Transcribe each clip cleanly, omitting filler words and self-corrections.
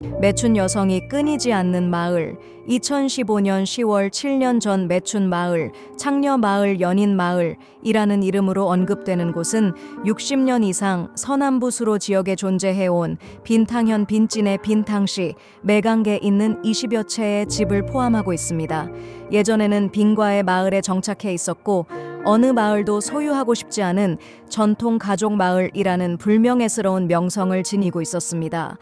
매춘 여성이 끊이지 않는 마을. 2015년 10월 7년 전 매춘 마을, 창녀 마을, 연인 마을이라는 이름으로 언급되는 곳은 60년 이상 서남부 수로 지역에 존재해온 빈탕현 빈진의 빈탕씨, 매강계에 있는 20여 채의 집을 포함하고 있습니다. 예전에는 빈과의 마을에 정착해 있었고 어느 마을도 소유하고 싶지 않은 전통 가족 마을이라는 불명예스러운 명성을 지니고 있었습니다.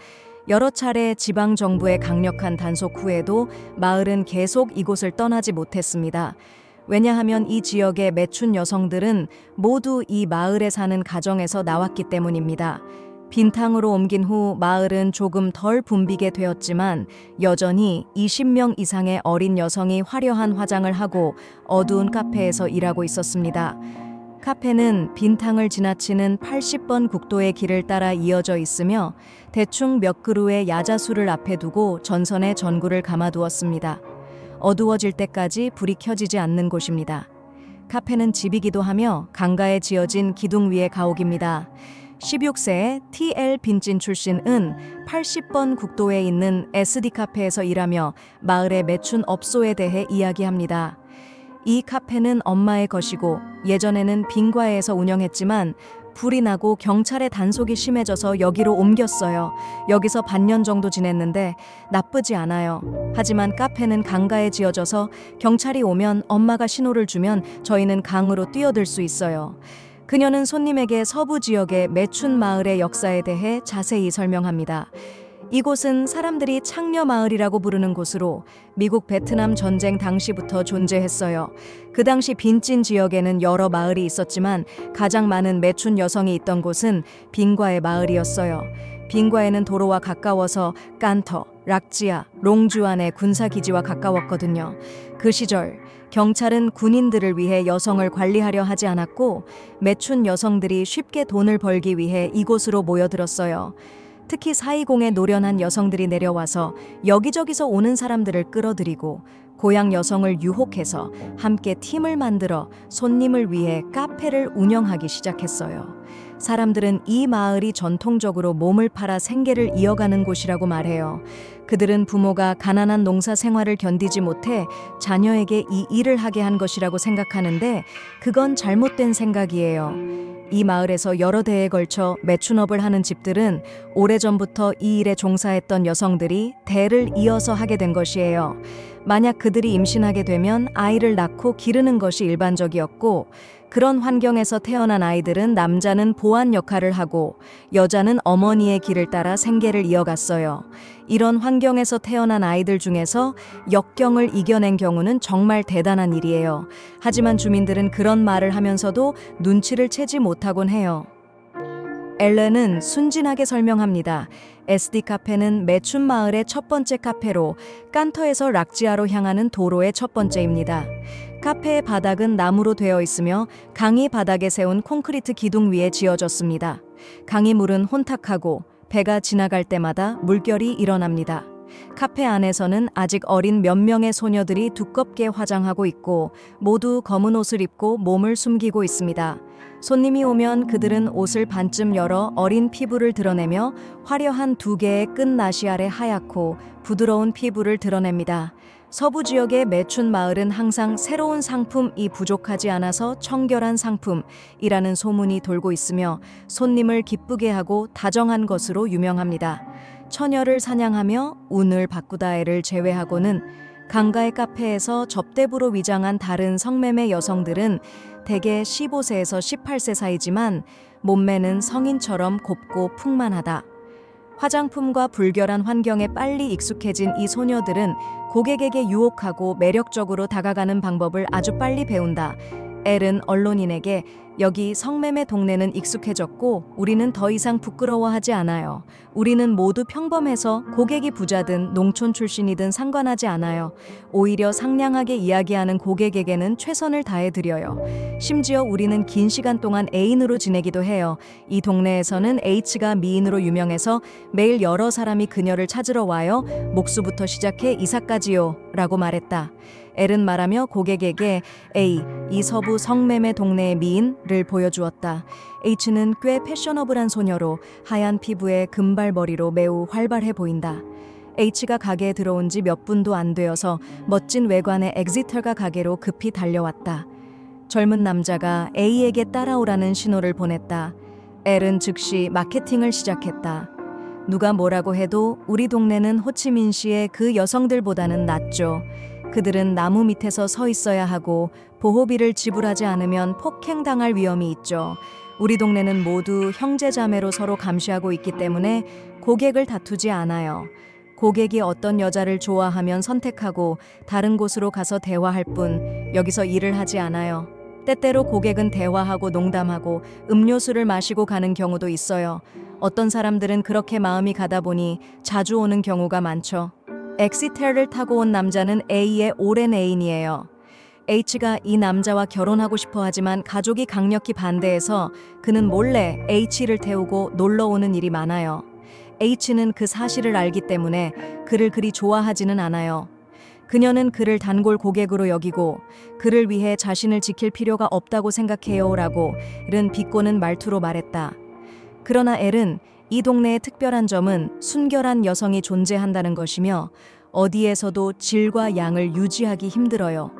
여러 차례 지방정부의 강력한 단속 후에도 마을은 계속 이곳을 떠나지 못했습니다. 왜냐하면 이 지역의 매춘 여성들은 모두 이 마을에 사는 가정에서 나왔기 때문입니다. 빈탕으로 옮긴 후 마을은 조금 덜 붐비게 되었지만 여전히 20명 이상의 어린 여성이 화려한 화장을 하고 어두운 카페에서 일하고 있었습니다. 카페는 빈탕을 지나치는 80번 국도의 길을 따라 이어져 있으며 대충 몇 그루의 야자수를 앞에 두고 전선에 전구를 감아두었습니다. 어두워질 때까지 불이 켜지지 않는 곳입니다. 카페는 집이기도 하며 강가에 지어진 기둥 위의 가옥입니다. 16세의 TL 빈진 출신은 80번 국도에 있는 SD 카페에서 일하며 마을의 매춘 업소에 대해 이야기합니다. 이 카페는 엄마의 것이고 예전에는 빈과에서 운영했지만 불이 나고 경찰의 단속이 심해져서 여기로 옮겼어요. 여기서 반년 정도 지냈는데 나쁘지 않아요. 하지만 카페는 강가에 지어져서 경찰이 오면 엄마가 신호를 주면 저희는 강으로 뛰어들 수 있어요. 그녀는 손님에게 서부 지역의 매춘 마을의 역사에 대해 자세히 설명합니다. 이곳은 사람들이 창녀 마을이라고 부르는 곳으로 미국 베트남 전쟁 당시부터 존재했어요. 그 당시 빈진 지역에는 여러 마을이 있었지만 가장 많은 매춘 여성이 있던 곳은 빈과의 마을이었어요. 빈과에는 도로와 가까워서 깐터, 락지아, 롱주안의 군사기지와 가까웠거든요. 그 시절 경찰은 군인들을 위해 여성을 관리하려 하지 않았고 매춘 여성들이 쉽게 돈을 벌기 위해 이곳으로 모여들었어요. 특히 420에 노련한 여성들이 내려와서 여기저기서 오는 사람들을 끌어들이고 고향 여성을 유혹해서 함께 팀을 만들어 손님을 위해 카페를 운영하기 시작했어요. 사람들은 이 마을이 전통적으로 몸을 팔아 생계를 이어가는 곳이라고 말해요. 그들은 부모가 가난한 농사 생활을 견디지 못해 자녀에게 이 일을 하게 한 것이라고 생각하는데 그건 잘못된 생각이에요. 이 마을에서 여러 대에 걸쳐 매춘업을 하는 집들은 오래전부터 이 일에 종사했던 여성들이 대를 이어서 하게 된 것이에요. 만약 그들이 임신하게 되면 아이를 낳고 기르는 것이 일반적이었고 그런 환경에서 태어난 아이들은 남자는 보안 역할을 하고 여자는 어머니의 길을 따라 생계를 이어갔어요. 이런 환경에서 태어난 아이들 중에서 역경을 이겨낸 경우는 정말 대단한 일이에요. 하지만 주민들은 그런 말을 하면서도 눈치를 채지 못하곤 해요. 엘렌은 순진하게 설명합니다. SD 카페는 매춘 마을의 첫 번째 카페로 깐터에서 락지아로 향하는 도로의 첫 번째입니다. 카페의 바닥은 나무로 되어 있으며 강이 바닥에 세운 콘크리트 기둥 위에 지어졌습니다. 강의 물은 혼탁하고 배가 지나갈 때마다 물결이 일어납니다. 카페 안에서는 아직 어린 몇 명의 소녀들이 두껍게 화장하고 있고 모두 검은 옷을 입고 몸을 숨기고 있습니다. 손님이 오면 그들은 옷을 반쯤 열어 어린 피부를 드러내며 화려한 2개의 끝나시 아래 하얗고 부드러운 피부를 드러냅니다. 서부 지역의 매춘 마을은 항상 새로운 상품이 부족하지 않아서 청결한 상품이라는 소문이 돌고 있으며 손님을 기쁘게 하고 다정한 것으로 유명합니다. 처녀를 사냥하며 운을 바꾸다애를 제외하고는 강가의 카페에서 접대부로 위장한 다른 성매매 여성들은 대개 15세에서 18세 사이지만 몸매는 성인처럼 곱고 풍만하다. 화장품과 불결한 환경에 빨리 익숙해진 이 소녀들은 고객에게 유혹하고 매력적으로 다가가는 방법을 아주 빨리 배운다. 엘은 언론인에게 여기 성매매 동네는 익숙해졌고 우리는 더 이상 부끄러워하지 않아요. 우리는 모두 평범해서 고객이 부자든 농촌 출신이든 상관하지 않아요. 오히려 상냥하게 이야기하는 고객에게는 최선을 다해드려요. 심지어 우리는 긴 시간 동안 애인으로 지내기도 해요. 이 동네에서는 H가 미인으로 유명해서 매일 여러 사람이 그녀를 찾으러 와요. 목수부터 시작해 이사까지요. 라고 말했다. 엘은 말하며 고객에게 A, 이 서부 성매매 동네의 미인을 보여주었다. H는 꽤 패셔너블한 소녀로 하얀 피부에 금발머리로 매우 활발해 보인다. H가 가게에 들어온 지 몇 분도 안 되어서 멋진 외관의 엑시터가 가게로 급히 달려왔다. 젊은 남자가 A에게 따라오라는 신호를 보냈다. 엘은 즉시 마케팅을 시작했다. 누가 뭐라고 해도 우리 동네는 호치민시의 그 여성들보다는 낫죠. 그들은 나무 밑에서 서 있어야 하고 보호비를 지불하지 않으면 폭행당할 위험이 있죠. 우리 동네는 모두 형제자매로 서로 감시하고 있기 때문에 고객을 다투지 않아요. 고객이 어떤 여자를 좋아하면 선택하고 다른 곳으로 가서 대화할 뿐 여기서 일을 하지 않아요. 때때로 고객은 대화하고 농담하고 음료수를 마시고 가는 경우도 있어요. 어떤 사람들은 그렇게 마음이 가다 보니 자주 오는 경우가 많죠. 엑시텔을 타고 온 남자는 A의 오랜 애인이에요. H가 이 남자와 결혼하고 싶어 하지만 가족이 강력히 반대해서 그는 몰래 H를 태우고 놀러 오는 일이 많아요. H는 그 사실을 알기 때문에 그를 그리 좋아하지는 않아요. 그녀는 그를 단골 고객으로 여기고 그를 위해 자신을 지킬 필요가 없다고 생각해요 라고 른 비꼬는 말투로 말했다. 그러나 엘은 이 동네의 특별한 점은 순결한 여성이 존재한다는 것이며 어디에서도 질과 양을 유지하기 힘들어요.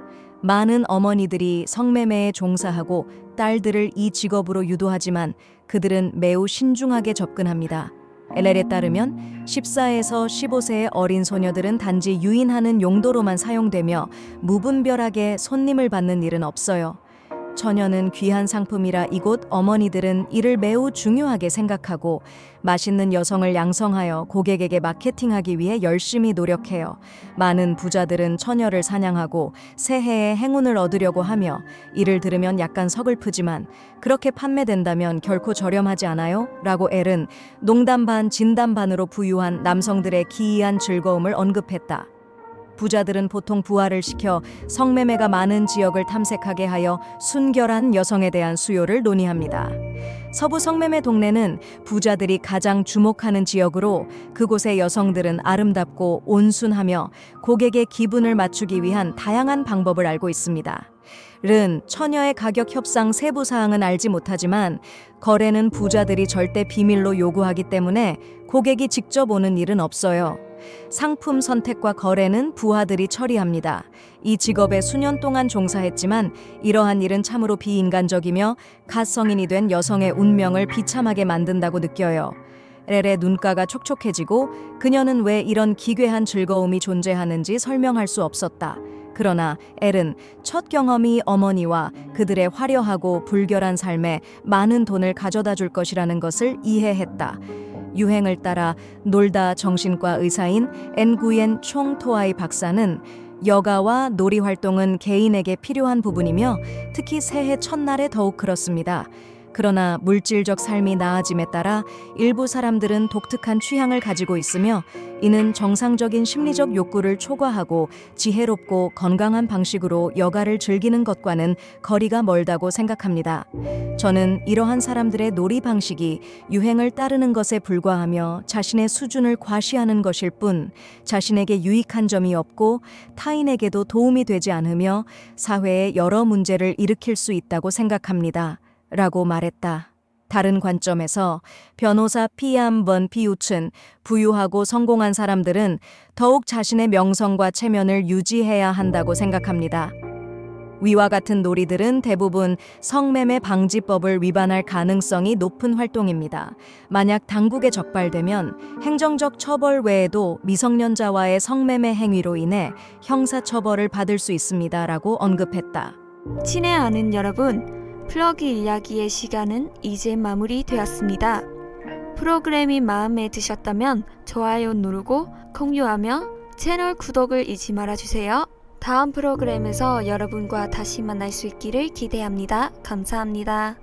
많은 어머니들이 성매매에 종사하고 딸들을 이 직업으로 유도하지만 그들은 매우 신중하게 접근합니다. 엘렐에 따르면 14에서 15세의 어린 소녀들은 단지 유인하는 용도로만 사용되며 무분별하게 손님을 받는 일은 없어요. 처녀는 귀한 상품이라 이곳 어머니들은 이를 매우 중요하게 생각하고 맛있는 여성을 양성하여 고객에게 마케팅하기 위해 열심히 노력해요. 많은 부자들은 처녀를 사냥하고 새해에 행운을 얻으려고 하며 이를 들으면 약간 서글프지만 그렇게 판매된다면 결코 저렴하지 않아요? 라고 엘은 농담 반 진담 반으로 부유한 남성들의 기이한 즐거움을 언급했다. 부자들은 보통 부하를 시켜 성매매가 많은 지역을 탐색하게 하여 순결한 여성에 대한 수요를 논의합니다. 서부 성매매 동네는 부자들이 가장 주목하는 지역으로 그곳의 여성들은 아름답고 온순하며 고객의 기분을 맞추기 위한 다양한 방법을 알고 있습니다. 른 처녀의 가격 협상 세부 사항은 알지 못하지만 거래는 부자들이 절대 비밀로 요구하기 때문에 고객이 직접 오는 일은 없어요. 상품 선택과 거래는 부하들이 처리합니다. 이 직업에 수년 동안 종사했지만 이러한 일은 참으로 비인간적이며 갓 성인이 된 여성의 운명을 비참하게 만든다고 느껴요. 렐의 눈가가 촉촉해지고 그녀는 왜 이런 기괴한 즐거움이 존재하는지 설명할 수 없었다. 그러나 엘은 첫 경험이 어머니와 그들의 화려하고 불결한 삶에 많은 돈을 가져다 줄 것이라는 것을 이해했다. 유행을 따라 놀다 정신과 의사인 엔구옌 총토아이 박사는 여가와 놀이 활동은 개인에게 필요한 부분이며 특히 새해 첫날에 더욱 그렇습니다. 그러나 물질적 삶이 나아짐에 따라 일부 사람들은 독특한 취향을 가지고 있으며 이는 정상적인 심리적 욕구를 초과하고 지혜롭고 건강한 방식으로 여가를 즐기는 것과는 거리가 멀다고 생각합니다. 저는 이러한 사람들의 놀이 방식이 유행을 따르는 것에 불과하며 자신의 수준을 과시하는 것일 뿐 자신에게 유익한 점이 없고 타인에게도 도움이 되지 않으며 사회에 여러 문제를 일으킬 수 있다고 생각합니다. 라고 말했다. 다른 관점에서 변호사 피암 번 피우츠는 부유하고 성공한 사람들은 더욱 자신의 명성과 체면을 유지해야 한다고 생각합니다. 위와 같은 놀이들은 대부분 성매매 방지법을 위반할 가능성이 높은 활동입니다. 만약 당국에 적발되면 행정적 처벌 외에도 미성년자와의 성매매 행위로 인해 형사처벌을 받을 수 있습니다라고 언급했다. 친애하는 여러분, 플러그 이야기의 시간은 이제 마무리되었습니다. 프로그램이 마음에 드셨다면 좋아요 누르고 공유하며 채널 구독을 잊지 말아주세요. 다음 프로그램에서 여러분과 다시 만날 수 있기를 기대합니다. 감사합니다.